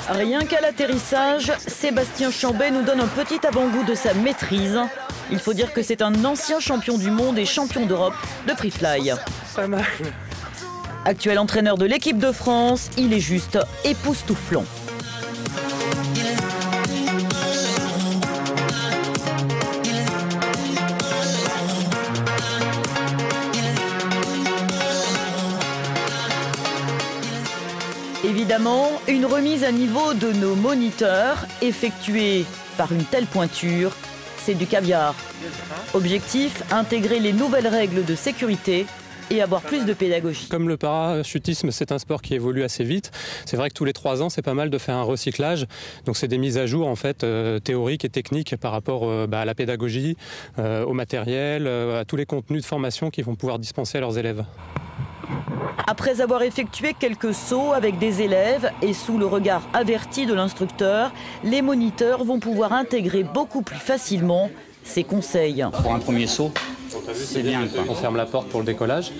Rien qu'à l'atterrissage, Sébastien Chambet nous donne un petit avant-goût de sa maîtrise. Il faut dire que c'est un ancien champion du monde et champion d'Europe de free-fly. Pas mal. Actuel entraîneur de l'équipe de France, il est juste époustouflant. Évidemment, une remise à niveau de nos moniteurs, effectuée par une telle pointure, c'est du caviar. Objectif, intégrer les nouvelles règles de sécurité et avoir plus de pédagogie. Comme le parachutisme, c'est un sport qui évolue assez vite. C'est vrai que tous les 3 ans, c'est pas mal de faire un recyclage. Donc c'est des mises à jour en fait théoriques et techniques par rapport à la pédagogie, au matériel, à tous les contenus de formation qu'ils vont pouvoir dispenser à leurs élèves. Après avoir effectué quelques sauts avec des élèves et sous le regard averti de l'instructeur, les moniteurs vont pouvoir intégrer beaucoup plus facilement ses conseils. Pour un premier saut, c'est bien. On ferme la porte pour le décollage.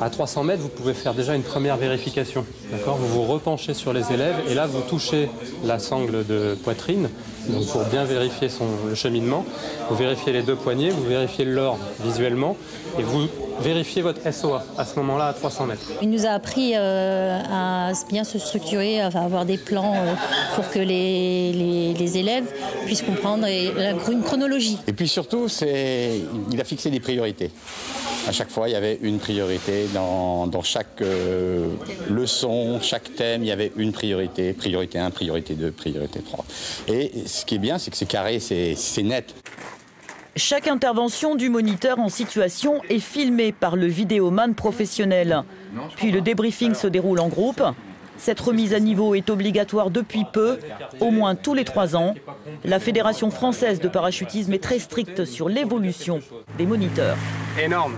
À 300 mètres, vous pouvez faire déjà une première vérification. D'accord ? Vous vous repenchez sur les élèves et là, vous touchez la sangle de poitrine. Donc pour bien vérifier le cheminement, vous vérifiez les 2 poignets, vous vérifiez l'ordre visuellement et vous vérifiez votre SOA à ce moment-là à 300 mètres. Il nous a appris à bien se structurer, à avoir des plans pour que les élèves puissent comprendre une chronologie. Et puis surtout, il a fixé des priorités. À chaque fois, il y avait une priorité. Dans chaque leçon, chaque thème, il y avait une priorité. Priorité 1, priorité 2, priorité 3. Et ce qui est bien, c'est que c'est carré, c'est net. Chaque intervention du moniteur en situation est filmée par le vidéoman professionnel. Puis le débriefing se déroule en groupe. Cette remise à niveau est obligatoire depuis peu, au moins tous les 3 ans. La Fédération française de parachutisme est très stricte sur l'évolution des moniteurs. Énorme.